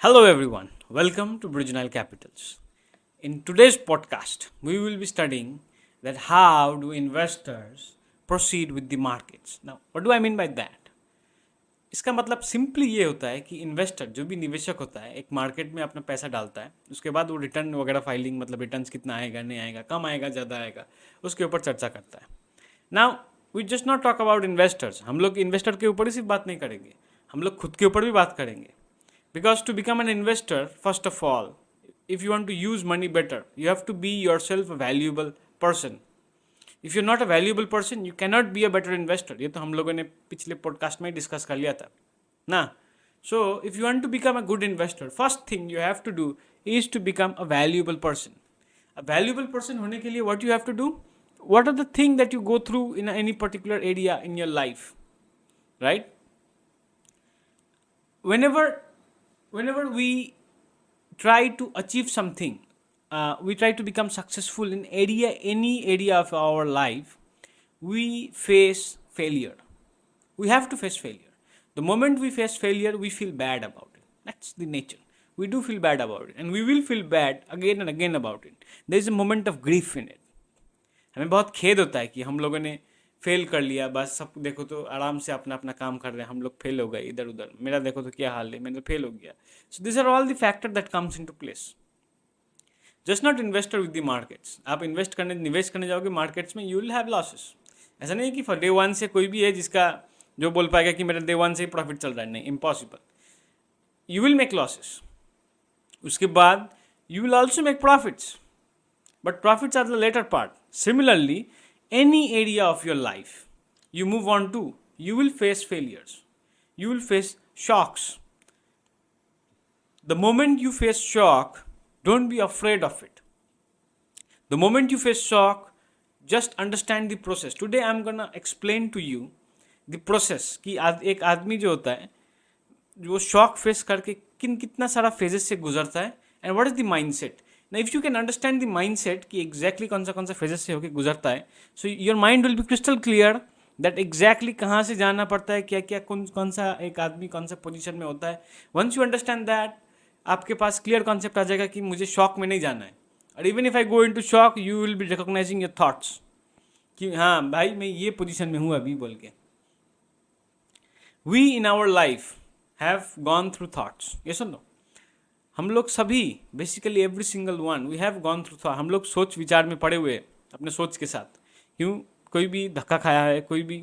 Hello, everyone. Welcome to Bridge Capitals. In today's podcast, we will be studying that how do investors proceed with the markets. Now, what do I mean by that? इसका मतलब simply ये होता है कि investor जो भी निवेशक होता है एक मार्केट में अपना पैसा डालता है, उसके बाद वो रिटर्न वगैरह फाइलिंग मतलब रिटर्न्स कितना आएगा नहीं आएगा, कम आएगा ज़्यादा आएगा, उसके ऊपर चर्चा करता है. Now we just not talk about investors. हम लोग इन्वेस्टर के ऊपर ही सिर्फ बात नहीं करेंगे, हम लोग खुद के ऊपर भी बात करेंगे. Because to become an investor, first of all, if you want to use money better, you have to be yourself a valuable person. If you're not a valuable person, you cannot be a better investor. ये तो हम लोगों ने पिछले podcast में discuss कर लिया था ना. So if you want to become a good investor, first thing you have to do is to become a valuable person. A valuable person होने के लिए what you have to do? What are the things that you go through in any particular area in your life, right? Whenever we try to achieve something, we try to become successful in any area of our life, we face failure. We have to face failure. The moment we face failure, we feel bad about it. That's the nature. We do feel bad about it, and we will feel bad again and again about it. There is a moment of grief in it. हमें बहुत खेद होता है कि हम लोगों ने fail कर लिया, बस सब देखो तो आराम से अपना अपना काम कर रहे हैं, हम लोग फेल हो गए इधर उधर, मेरा देखो तो क्या हाल है, मैं तो फेल हो गया. So this are all the factor that comes into place. Just not investor with the markets. आप निवेश करने जाओगे मार्केट्स में, यू विल हैव लॉसेस. ऐसा नहीं कि फॉर डे वन से कोई भी है जिसका जो बोल पाएगा कि मेरा डे वन से ही प्रॉफिट चल रहा है, नहीं, impossible. You will make losses, उसके बाद you will also make profits, but profits are the later part. Similarly, any area of your life you move on to, you will face failures, you will face shocks. The moment you face shock, don't be afraid of it. The moment you face shock, just understand the process. Today I'm gonna explain to you the process कि एक आदमी जो होता है जो shock face करके कितना सारा फेजेस से गुजरता है, and what is the mindset. Now, if you can understand the mindset कि exactly कौन सा phases से होके गुजरता है, so your mind will be crystal clear that exactly कहाँ से जाना पड़ता है, क्या क्या कौन सा एक आदमी कौन सा पोजीशन में होता है. Once you understand that, आपके पास क्लियर कॉन्सेप्ट आ जाएगा कि मुझे शॉक में नहीं जाना है. और even if I go into shock, you will B recognising your thoughts कि हाँ भाई मैं ये पोजीशन में हूँ अभी बोल के. We in our life have gone through thoughts. ये सुन लो, हम लोग सभी basically every single one we have gone through thought. हम लोग सोच विचार में पड़े हुए अपने सोच के साथ. क्यों? कोई भी धक्का खाया है, कोई भी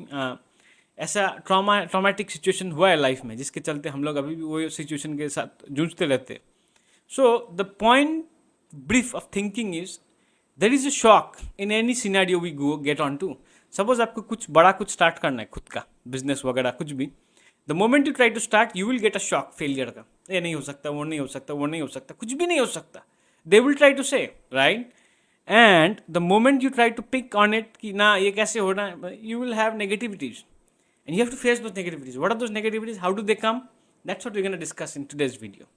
ऐसा ट्रॉमेटिक सिचुएशन हुआ है लाइफ में जिसके चलते हम लोग अभी भी वो सिचुएशन के साथ जूझते रहते. So the point brief of thinking is there is a shock in any scenario we go get on to. Suppose आपको कुछ बड़ा कुछ स्टार्ट करना है, खुद का बिजनेस वगैरह कुछ भी. The moment you try to start, you will get a shock failure का. ये नहीं हो सकता, वो नहीं हो सकता, वो नहीं हो सकता, कुछ भी नहीं हो सकता. They will try to say, right. And the moment you try to pick on it कि ना ये कैसे होना है, you will have negativities and you have to face those negativities. What are those negativities, how do they come, that's what we gonna discuss in today's video.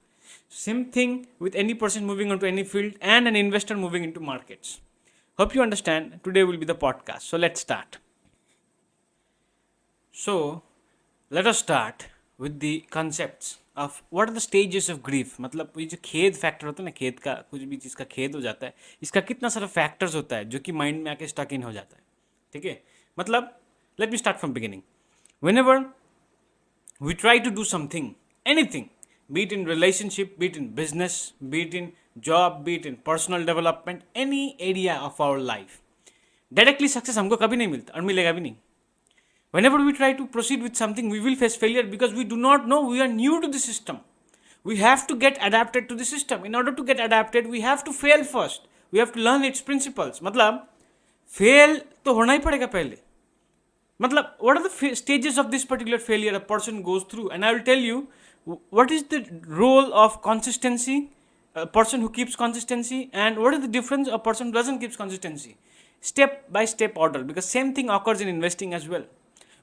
Same thing with any person moving onto any field and an investor moving into markets. Hope you understand. Today will be the podcast. So let's start. So let us start with the concepts of what are the stages of grief. मतलब ये जो खेद factor होता है ना, खेद का, कुछ भी चीज़ का खेद हो जाता है, इसका कितना सारा फैक्टर्स होता है जो कि माइंड में आके स्टक इन हो जाता है. ठीक है, मतलब let me start from beginning. Whenever we try to do something, anything, be it in relationship, be it in business, be it in job, be it in personal development, any area of our life, directly success हमको कभी नहीं मिलता और मिलेगा भी नहीं. Whenever we try to proceed with something, we will face failure because we do not know, we are new to the system. We have to get adapted to the system. In order to get adapted, we have to fail first. We have to learn its principles. मतलब fail तो होना ही पड़ेगा पहले. मतलब what are the stages of this particular failure a person goes through, and I will tell you what is the role of consistency, a person who keeps consistency, and what is the difference a person who doesn't keep consistency, step by step order, because same thing occurs in investing as well.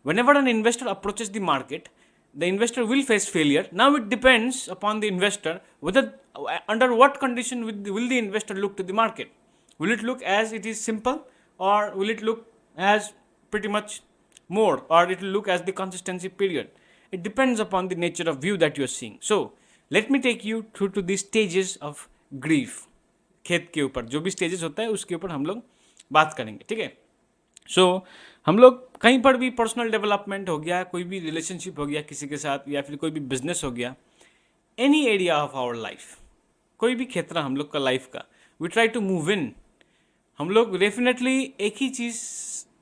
Whenever an investor approaches the market, the investor will face failure. Now it depends upon the investor whether under what condition will the investor look to the market. Will it look as it is simple, or will it look as pretty much more, or it will look as the consistency period. It depends upon the nature of view that you are seeing. So let me take you through to the stages of grief. खेद के ऊपर जो भी stages होता है उसके ऊपर हम लोग बात करेंगे, ठीक है। सो हम लोग कहीं पर भी पर्सनल डेवलपमेंट हो गया, कोई भी रिलेशनशिप हो गया किसी के साथ, या फिर कोई भी बिजनेस हो गया, any area of our life, कोई भी क्षेत्र हम लोग का लाइफ का, we try to move in. हम लोग डेफिनेटली एक ही चीज़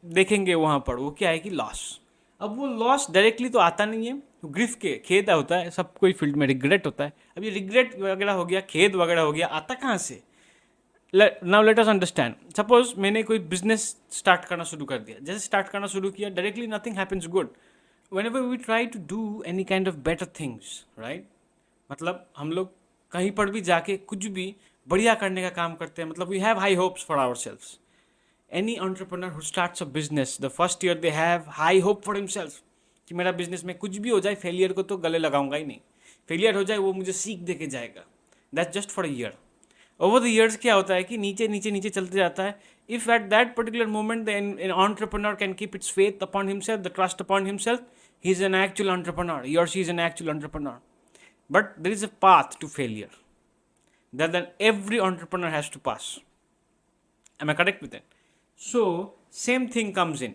देखेंगे वहाँ पर, वो क्या है कि लॉस। अब वो लॉस डायरेक्टली तो आता नहीं है, तो ग्रीफ के खेद होता है, सब कोई फील्ड में रिग्रेट होता है। अब ये रिग्रेट वगैरह हो गया, खेद वगैरह हो गया, आता कहाँ से? Now let us understand. Suppose मैंने कोई बिजनेस स्टार्ट करना शुरू कर दिया, जैसे स्टार्ट करना शुरू किया, directly nothing happens good. Whenever we try to do any kind of better things, right, मतलब हम लोग कहीं पर भी जाके कुछ भी बढ़िया करने का काम करते हैं, मतलब we have high hopes for ourselves. Any entrepreneur who starts a business, the first year they have high hope for himself कि मेरा बिजनेस में कुछ भी हो जाए, फेलियर को तो गले लगाऊंगा ही नहीं, फेलियर हो जाए वो मुझे सीख दे के जाएगा, that's just for a year. Over the years क्या होता है कि नीचे नीचे नीचे चलते जाता है। If at that particular moment the entrepreneur can keep its faith upon himself, the trust upon himself, he is an actual entrepreneur, he और she is an actual entrepreneur. But there is a path to failure that every entrepreneur has to pass. Am I correct with that? So, same thing comes in.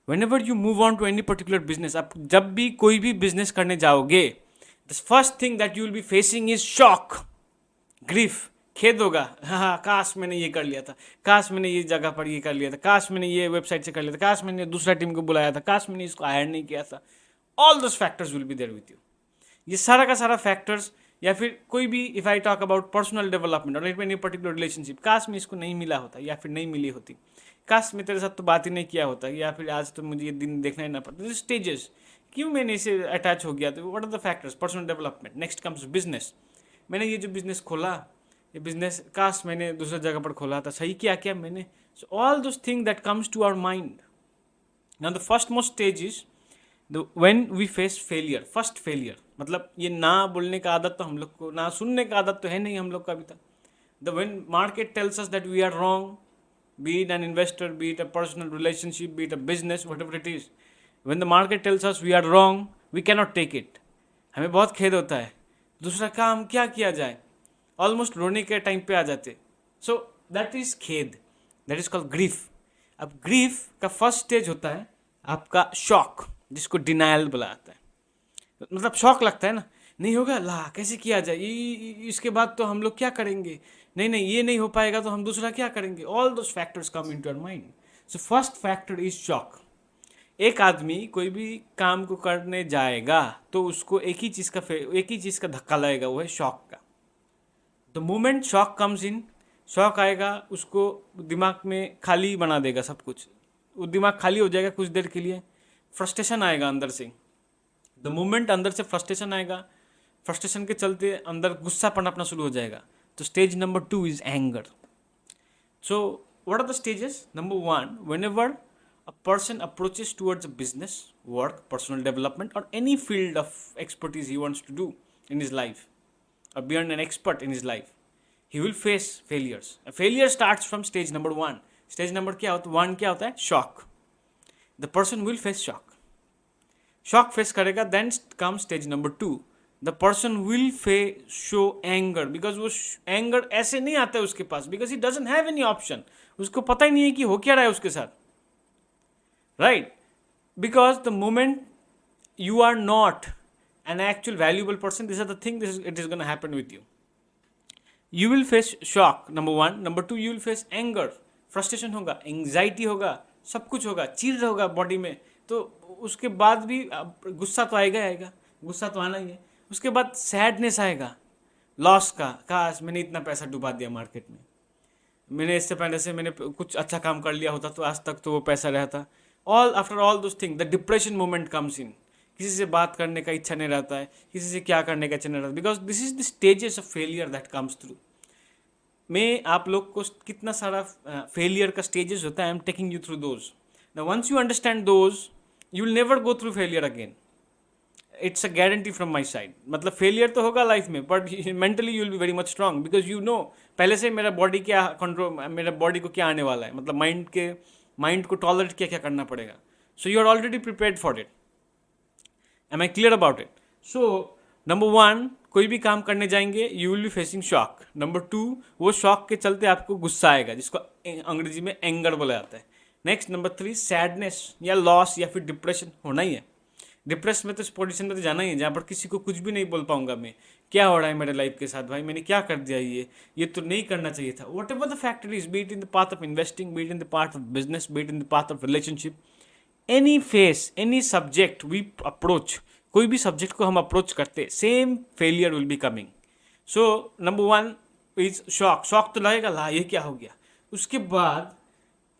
Whenever you move on to any particular business, आप जब भी कोई भी business करने जाओगे, the first thing that you will be facing is shock, grief, खेद होगा। हाँ, काश मैंने ये कर लिया था, काश मैंने ये जगह पर ये कर लिया था, काश मैंने ये वेबसाइट से कर लिया था, काश मैंने दूसरा टीम को बुलाया था, काश मैंने इसको हायर नहीं किया था। All those factors will be there with you. ये सारा का सारा फैक्टर्स, या फिर कोई भी, if I talk about personal development और एनी पर्टिकुलर रिलेशनशिप, काश में इसको नहीं मिला होता या फिर नहीं मिली होती, काश में तेरे साथ तो बात ही नहीं किया होता, या फिर आज तो मुझे ये दिन देखना ही ना पड़ता, स्टेजेस क्यों मैंने इसे अटैच हो गया, तो what are the factors, personal development. Next comes business, मैंने ये जो बिजनेस खोला, ये बिजनेस काश मैंने दूसरी जगह पर खोला था, सही किया क्या मैंने? So all those thing that comes to our mind. Now the first most stage is when we face failure, first failure, मतलब ये ना बोलने का आदत तो हम लोग को, ना सुनने का आदत तो है नहीं हम लोग का अभी तक। The when market tells us that we are wrong, be it an investor, be it a personal relationship, be it a business, whatever it is, when the market tells us we are wrong, we can not take it, हमें बहुत खेद होता है, दूसरा काम क्या किया जाए, ऑलमोस्ट रोने के टाइम पे आ जाते। सो दैट इज खेद, दैट इज कॉल्ड ग्रीफ। अब ग्रीफ का फर्स्ट स्टेज होता है आपका शॉक, जिसको डिनायल बोला जाता है। मतलब शॉक लगता है ना, नहीं होगा, ला कैसे किया जाए, इसके बाद तो हम लोग क्या करेंगे, नहीं नहीं ये नहीं हो पाएगा तो हम दूसरा क्या करेंगे, all those factors come into our mind. So first factor is shock. एक आदमी कोई भी काम को करने जाएगा तो उसको एक ही चीज़ का धक्का लगेगा, वो है शॉक का। The moment shock comes in, shock आएगा, उसको दिमाग में खाली बना देगा सब कुछ, वो दिमाग खाली हो जाएगा कुछ देर के लिए, फ्रस्ट्रेशन आएगा अंदर से। द मोमेंट अंदर से फ्रस्ट्रेशन आएगा, फ्रस्ट्रेशन के चलते अंदर गुस्सा पनपना शुरू हो जाएगा। तो stage number 2 is anger. So what are the stages? Number 1, whenever a person approaches towards a business, work, personal development, or any field of expertise he wants to do in his life, or beyond an expert in his life, he will face failures. A failure starts from stage number 1. Stage number क्या होता है? Shock. The person will face shock. Shock face करेगा, then comes stage number 2. The person will show anger, because वो anger ऐसे नहीं आता है उसके पास, because he doesn't have any option. उसको पता ही नहीं है कि हो क्या रहा है उसके साथ, right? Because the moment you are not an actual valuable person, these are the things, it is going to happen with you. You will face shock, number 1. Number 2, you will face anger, frustration होगा, anxiety होगा, सब कुछ होगा, चिढ़ होगा body में। तो उसके बाद भी गुस्सा तो आएगा, गुस्सा तो आना ही है। उसके बाद सैडनेस आएगा लॉस का, काश मैंने इतना पैसा डुबा दिया मार्केट में, मैंने इससे पहले से मैंने कुछ अच्छा काम कर लिया होता तो आज तक तो वो पैसा रहता। After all those thing the depression moment comes in. किसी से बात करने का इच्छा नहीं रहता है, किसी से क्या करने का इच्छा नहीं रहता, because this is the stages of failure that comes through. मैं आप लोग को कितना सारा फेलियर का स्टेजेस होता है, I am taking you through those. Now once you understand those, you will never go through failure again. It's a guarantee from my side. मतलब फेलियर तो होगा लाइफ में, but mentally you will be very much strong, because you know पहले से मेरा body क्या control, मेरा body को क्या आने वाला है, मतलब माइंड को टॉलरेट क्या क्या करना पड़ेगा। So you are already prepared for it. Am I clear about it? So number 1, कोई भी काम करने जाएंगे you will be facing shock. Number 2, वो शॉक के चलते आपको गुस्सा आएगा, जिसको अंग्रेजी में एंगर बोला जाता है। नेक्स्ट नंबर 3, सैडनेस या लॉस या फिर डिप्रेशन होना ही है। डिप्रेस में तो इस पोजीशन में तो जाना ही है जहाँ पर किसी को कुछ भी नहीं बोल पाऊंगा मैं, क्या हो रहा है मेरे लाइफ के साथ, भाई मैंने क्या कर दिया, ये तो नहीं करना चाहिए था। Whatever the factor is, beat in the path of investing, beat in the path of business, beat in the path of relationship, any face, any subject we approach, कोई भी सब्जेक्ट को हम अप्रोच करते, same failure will be coming. So number 1 is shock. Shock तो लगेगा, ला ये क्या हो गया। उसके बाद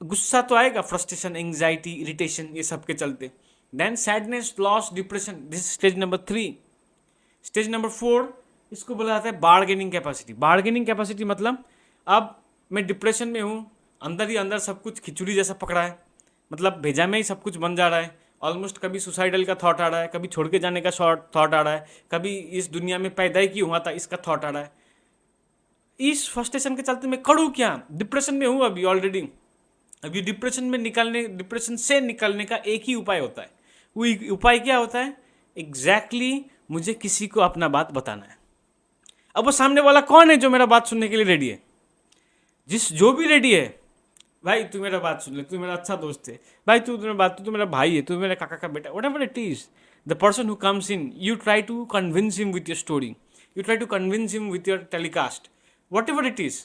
गुस्सा तो आएगा, फ्रस्ट्रेशन, एंग्जाइटी, इरिटेशन, ये सब के चलते। Then sadness, loss, depression, this stage number 3। Stage number 4, इसको बोला जाता है बार्गेनिंग कैपेसिटी। बार्गेनिंग कैपेसिटी मतलब अब मैं डिप्रेशन में हूँ, अंदर ही अंदर सब कुछ खिचड़ी जैसा पकड़ा है, मतलब भेजा में ही सब कुछ बन जा रहा है। ऑलमोस्ट कभी सुसाइडल का थॉट आ रहा है, कभी छोड़ के जाने का थॉट आ रहा है, कभी इस दुनिया में पैदा ही क्यों हुआ था इसका थॉट आ रहा है। इस फ्रस्ट्रेशन के चलते मैं करूँ क्या, डिप्रेशन में हूँ अभी ऑलरेडी। अभी डिप्रेशन से निकलने का एक ही उपाय होता है। वो उपाय क्या होता है, एग्जैक्टली मुझे किसी को अपना बात बताना है। अब वो सामने वाला कौन है जो मेरा बात सुनने के लिए रेडी है, जो भी रेडी है, भाई तू मेरा बात सुन ले, तू मेरा अच्छा दोस्त है, भाई तू मेरा भाई है, तू मेरा काका का बेटा, whatever it is, the person who comes in, you try to convince him with your story, you try to convince him with your telecast, whatever it is.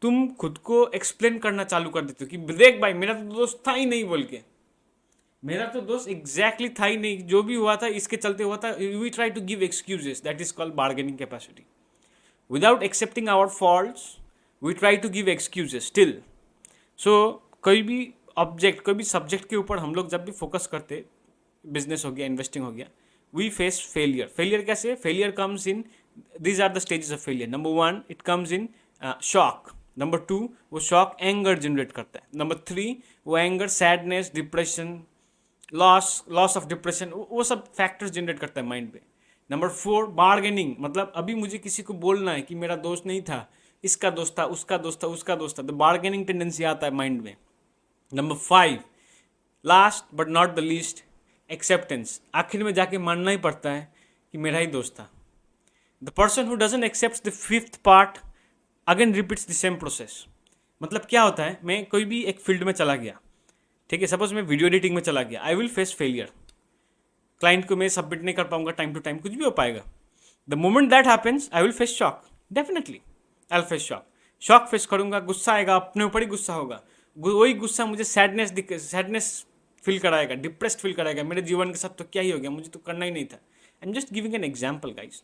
तुम खुद को एक्सप्लेन करना चालू कर देते हो कि देख भाई मेरा तो दोस्त था ही नहीं, बोल के मेरा तो दोस्त एग्जैक्टली था ही नहीं, जो भी हुआ था इसके चलते हुआ था। We try to give excuses, that is called bargaining capacity. Without accepting our faults we try to give excuses still. So कोई भी ऑब्जेक्ट, कोई भी सब्जेक्ट के ऊपर हम लोग जब भी फोकस करते, बिजनेस हो गया, इन्वेस्टिंग हो गया, वी फेस फेलियर। फेलियर कैसे, failure comes in, these are the stages of failure. Number 1, it comes in shock. Number 2, वो शॉक एंगर जनरेट करता है। नंबर 3, वो anger sadness, depression, loss of depression, वो सब फैक्टर्स जनरेट करता है mind पे। नंबर 4, बार्गेनिंग, मतलब अभी मुझे किसी को बोलना है कि मेरा दोस्त नहीं था, इसका दोस्त था, उसका दोस्त था, उसका दोस्त था, तो बार्गेनिंग टेंडेंसी आता है माइंड में। Number 5, last but not the least, acceptance. आखिर में जाके मानना ही पड़ता है कि मेरा ही दोस्त था। The person who doesn't accept the 5th part again repeats the same process. मतलब क्या होता है, मैं कोई भी एक फील्ड में चला गया, ठीक है, सपोज मैं वीडियो एडिटिंग में चला गया, आई विल फेस फेलियर। क्लाइंट को मैं सबमिट नहीं कर पाऊंगा टाइम टू टाइम, कुछ भी हो पाएगा। The moment that happens I will face shock, definitely I will face shock. Shock face करूंगा, गुस्सा आएगा, अपने ऊपर ही गुस्सा होगा, वही गुस्सा मुझे सैडनेस फील कराएगा, डिप्रेस्ड फील कराएगा, मेरे जीवन के साथ तो क्या ही हो गया, मुझे तो करना ही नहीं था। I am just giving an example guys.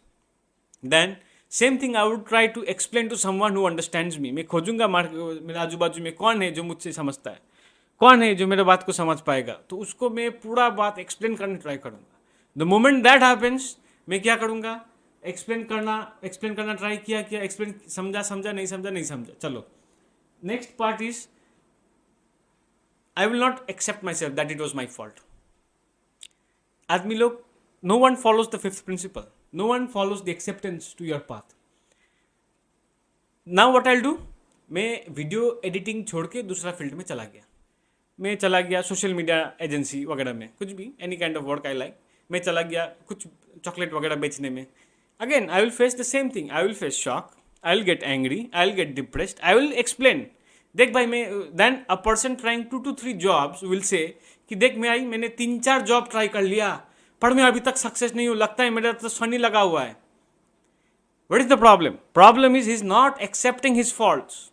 Then same thing I would try to explain to someone who understands me. मैं खोजूंगा मेरे आजू बाजू में कौन है जो मुझसे समझता है, कौन है जो मेरे बात को समझ पाएगा, तो उसको मैं पूरा बात एक्सप्लेन करने ट्राई करूंगा। द मोमेंट दैट हैपेंस, मैं क्या करूंगा, एक्सप्लेन करना ट्राई किया, एक्सप्लेन, समझा नहीं समझा, चलो next part is I will not accept myself that it was my fault. आदमी लोग, no one follows the 5th principle, no one follows the acceptance to your path. Now what I will do, मैं video editing छोड़ के दूसरा field में चला गया। मैं चला गया सोशल मीडिया एजेंसी वगैरह में, कुछ भी, any kind of work I like. मैं चला गया कुछ चॉकलेट वगैरह बेचने में। Again I will face the same thing, I will face shock, I will get angry, I will get depressed, I will explain, देख भाई मैं, then a person trying 2 to 3 jobs will say कि देख मैंने 3-4 job try कर लिया, पर मैं अभी तक सक्सेस नहीं हूँ, लगता है मेरा तो शनि लगा हुआ है। What is the problem? Problem is he is not accepting his faults.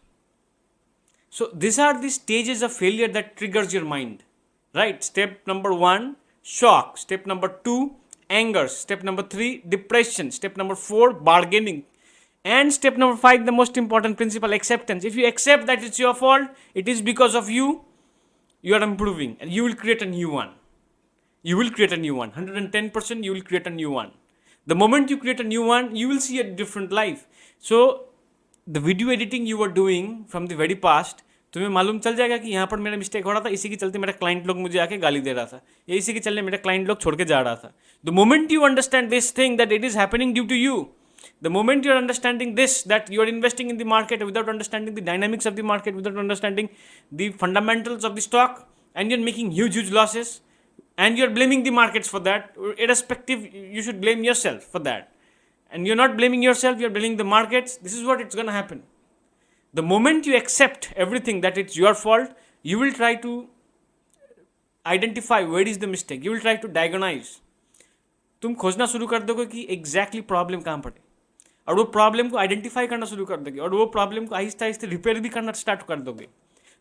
So these are the stages of failure that triggers your mind, right? Step number 1, shock. Step number 2, anger. Step number 3, depression. Step number 4, bargaining. And step number 5, the most important principle, acceptance. If you accept that it's your fault, it is because of you, you are improving and you will create a new one. You will create a new one. 110% you will create a new one. The moment you create a new one, you will see a different life. So the video editing you were doing from the very past, तुम्हें मालूम चल जाएगा कि यहाँ पर मेरा mistake हो रहा था, इसी के चलते मेरा क्लाइंट लोग मुझे आके गाली दे रहा था, या इसी के चलते मेरा क्लाइंट लोग छोड़ के जा रहा था. The moment you understand this thing that it is happening due to you, the moment you are understanding this, that you are investing in the market without understanding the dynamics of the market, without understanding the fundamentals of the stock, and you're making huge losses, and you're blaming the markets for that, irrespective, you should blame yourself for that. and you're not blaming yourself, you're blaming the markets, this is what it's going to happen. The moment you accept everything that it's your fault, you will try to identify where is the mistake, you will try to diagnose. तुम खोजना शुरू कर दोगे कि exactly problem कहाँ पर है, और वो प्रॉब्लम को आइडेंटिफाई करना शुरू कर दोगे, और वो प्रॉब्लम को आहिस्ते आहिस्ते रिपेयर भी करना स्टार्ट कर दोगे.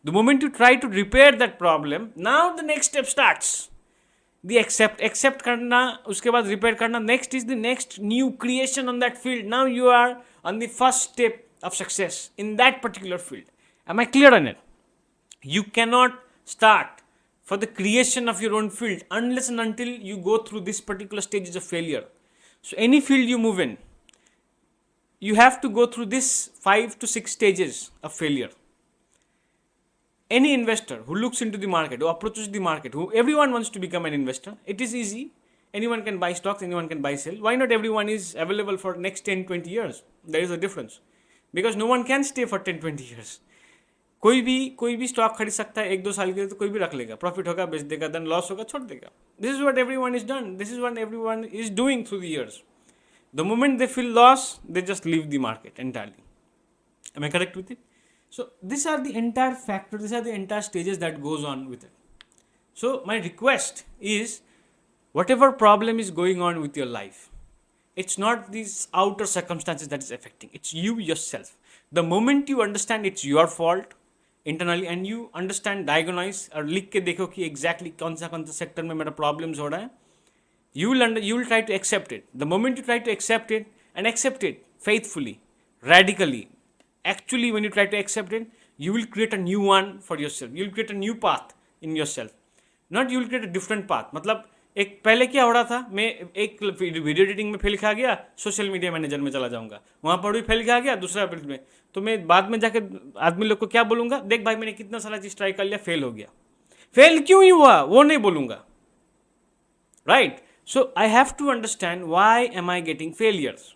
The moment you try to repair that problem, now the next step starts. The accept करना, उसके बाद रिपेयर करना. Next is the next new creation on that field. Now you are on the first step of success in that particular field. Am I clear on it? You cannot start for the creation of your own field unless and until you go through this particular stages of failure. So any field you move in, you have to go through this 5 to 6 stages of failure. Any investor who looks into the market, who approaches the market, who everyone wants to become an investor, it is easy. Anyone can buy stocks, anyone can buy sell. Why not everyone is available for next 10-20 years? There is a difference. Because no one can stay for 10-20 years. कोई भी stock खरीद सकता है 1-2 साल के लिए, तो कोई भी रख लेगा, प्रॉफिट होगा बेच देगा, देन लॉस होगा छोड़ देगा. This is what everyone is done, this is what everyone is doing through the years. The moment they feel loss, they just leave the market entirely. Am I correct with it? So these are the entire factors, these are the entire stages that goes on with it. So my request is, whatever problem is going on with your life, it's not these outer circumstances that is affecting, it's you yourself. The moment you understand it's your fault internally, and you understand, diagnose और लिख के देखो कि exactly कौन सा sector में मेरा problems हो रहा है, you will try to accept it. The moment you try to accept it, and accept it faithfully, radically, actually when you try to accept it, you will create a new one for yourself. You will create a new path in yourself. Not you will create a different path. मतलब एक पहले क्या हो रहा था, मैं एक video editing में फेल खा गया, सोशल मीडिया मैनेजर में चला जाऊंगा, वहाँ पर भी फेल खा गया दूसरा फील्ड में, तो मैं बाद में जाके आदमी लोग को क्या बोलूँगा, देख भाई मैंने कितना सारा चीज़ ट्राई कर लिया, फेल हो गया. फेल क्यों ही हुआ वो नहीं बोलूँगा, right? So I have to understand why am I getting failures.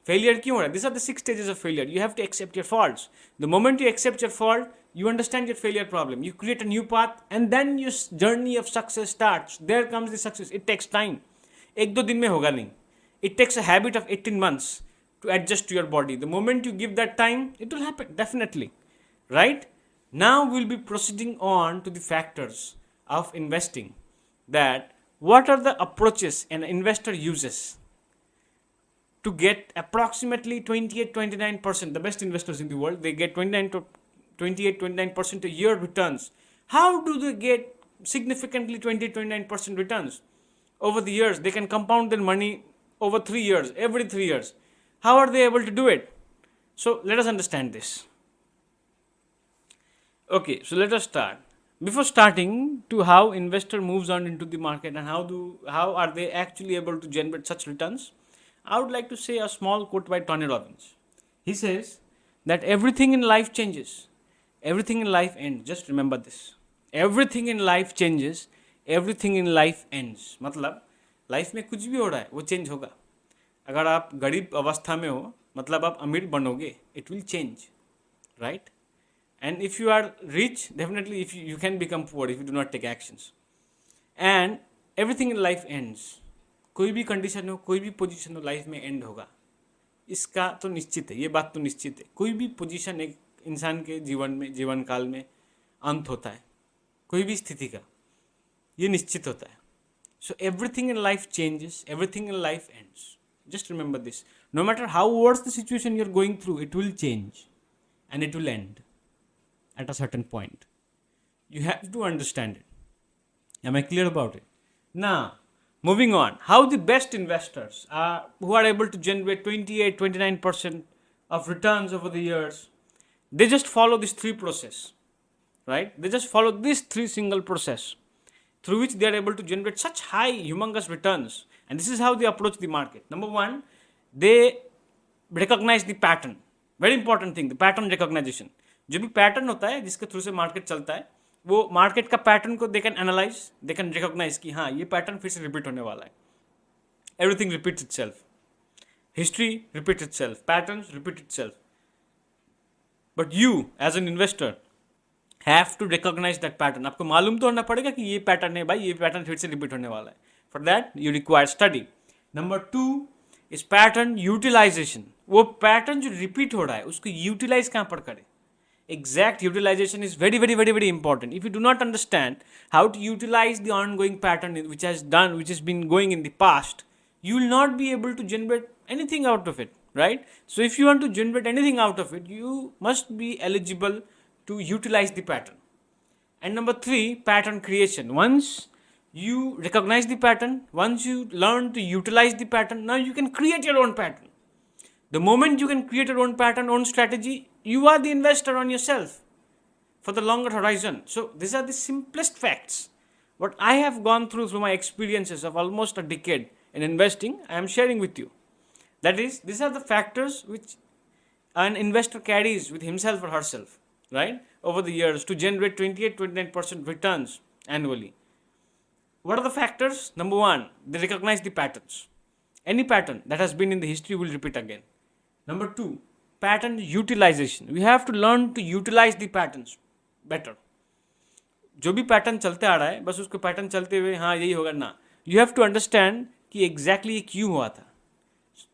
Failure क्यों हो रहा है? This are the 6 stages of failure. You have to accept your faults. The moment you accept your fault, you understand your failure problem. You create a new path, and then your journey of success starts. There comes the success. It takes time. 1-2 दिन में होगा नहीं. It takes a habit of 18 months to adjust to your body. The moment you give that time, it will happen, definitely. Right? Now we'll be proceeding on to the factors of investing. That what are the approaches an investor uses to get approximately 28-29%, the best investors in the world, they get 28-29% a year returns. How do they get significantly 28-29% returns? Over the years, they can compound their money over 3 years, every 3 years. How are they able to do it? So let us understand this. Okay, so let us start. Before starting to how investor moves on into the market and how are they actually able to generate such returns, I would like to say a small quote by Tony Robbins. He says that everything in life changes. Everything in life ends. Just remember this. Everything in life changes. Everything in life ends. मतलब life में कुछ भी हो रहा है वो change होगा. अगर आप गरीब अवस्था में हो मतलब आप अमीर बनोगे. It will change. Right? And if you are rich, definitely if you can become poor if you do not take actions. And everything in life ends. कोई भी कंडीशन हो, कोई भी पोजीशन हो, लाइफ में एंड होगा. इसका तो निश्चित है, ये बात तो निश्चित है. कोई भी पोजीशन एक इंसान के जीवन काल में अंत होता है, कोई भी स्थिति का, ये निश्चित होता है. So everything in life changes, everything in life ends. Just remember this. No matter how worse the situation you are going through, it will change and it will end at a certain point. You have to understand it. Am I clear about it? Now, moving on. How the best investors who are able to generate 28-29% of returns over the years, they just follow this 3 process, right? They just follow this 3 single process through which they are able to generate such high, humongous returns. And this is how they approach the market. Number 1, they recognize the pattern. Very important thing, the pattern recognition. जो भी pattern होता है जिसके through से market चलता है, वो market का पैटर्न को they can analyse, they can recognise कि हाँ ये पैटर्न फिर से रिपीट होने वाला है. Everything repeats itself, history repeats itself, patterns repeat itself. But you as an investor have to recognise that pattern. आपको मालूम तो होना पड़ेगा कि ये पैटर्न है भाई, ये पैटर्न फिर से रिपीट होने वाला है. For that you require study. Number 2 इस पैटर्न यूटिलाइजेशन, वो पैटर्न जो रिपीट हो रहा है उसको यूटिलाइज कहाँ पर करें. Exact utilization is very, very, very, very important. If you do not understand how to utilize the ongoing pattern which has been going in the past, you will not be able to generate anything out of it, right? So if you want to generate anything out of it, you must be eligible to utilize the pattern. And number 3, pattern creation. Once you recognize the pattern, once you learn to utilize the pattern, now you can create your own pattern. The moment you can create your own pattern, own strategy, you are the investor on yourself for the longer horizon. So these are the simplest facts. What I have gone through my experiences of almost a decade in investing, I am sharing with you. That is, these are the factors which an investor carries with himself or herself, right, over the years to generate 28-29% returns annually. What are the factors? Number 1, they recognize the patterns. Any pattern that has been in the history will repeat again. Number 2, pattern utilization. We have to learn to utilize the patterns better. जो भी pattern चलते आ रहा है बस उसको pattern चलते हुए हाँ यही होगा ना, यू हैव टू अंडरस्टैंड कि एग्जैक्टली ये क्यों हुआ था.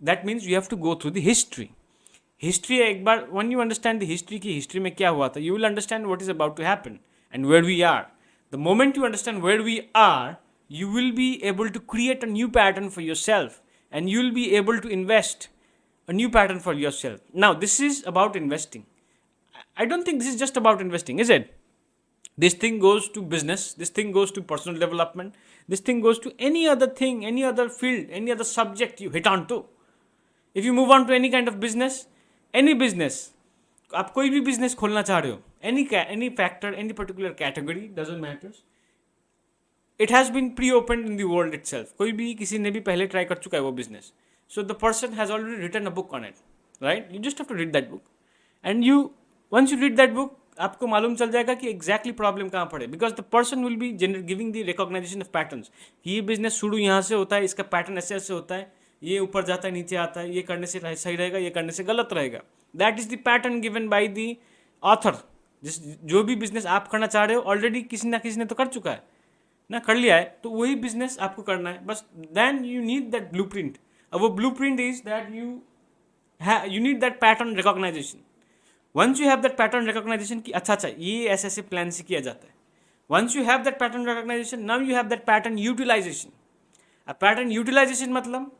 That means you have to go through the history. History एक बार one you understand the history की हिस्ट्री में क्या हुआ था, you will understand what is about to happen and where we are. The moment you understand where we are, you will be able to create a new pattern for yourself and you will be able to invest a new pattern for yourself. Now this is about investing. I don't think this is just about investing, is it? This thing goes to business, this thing goes to personal development, this thing goes to any other thing, any other field, any other subject you hit on to. If you move on to any kind of business, any business, आप कोई भी business खोलना चाह रहे हो, any factor, any particular category, doesn't matter. It has been pre-opened in the world itself. कोई भी किसी ने भी पहले ट्राई कर चुका है वो business. So the person has already written a book on it, right? You just have to read that book, and once you read that book, आपको मालूम चल जाएगा कि exactly problem कहाँ पड़े. Because the person will be giving the recognition of patterns. ये business शुरू यहाँ से होता है, इसका पैटर्न ऐसे ऐसे होता है, ये ऊपर जाता है नीचे आता है, ये करने से सही रहेगा, ये करने से गलत रहेगा. That is the pattern given by the author. जो भी बिजनेस आप करना चाह रहे हो ऑलरेडी किसी ना किसी ने तो कर चुका है ना, कर लिया है, तो वही बिजनेस आपको करना है बस. Then you need that blueprint. अब वो blueprint is that you need that pattern recognisation. Once you have that pattern recognisation कि अच्छा ये ऐसे ऐसे प्लान से किया जाता है. Once you have that pattern recognisation, now you have that pattern utilisation. अब पैटर्न यूटिलाइजेशन मतलब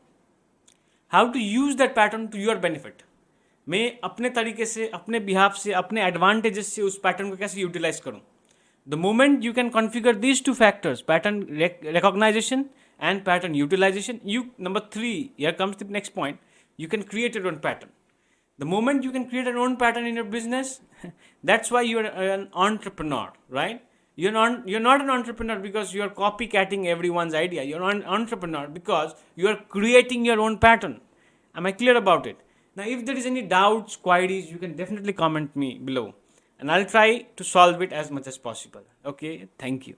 how to use that pattern to your benefit. मैं अपने तरीके से, अपने बिहाफ से, अपने एडवांटेजेस से उस पैटर्न को कैसे यूटिलाइज करूँ. The moment you can configure these two factors, pattern recognition and pattern utilization, number 3, here comes the next point, you can create your own pattern. The moment you can create your own pattern in your business, that's why you are an entrepreneur, right? You're not an entrepreneur because you are copycatting everyone's idea. You're an entrepreneur because you are creating your own pattern. Am I clear about it? Now, if there is any doubts, queries, you can definitely comment me below. And I'll try to solve it as much as possible. Okay, thank you.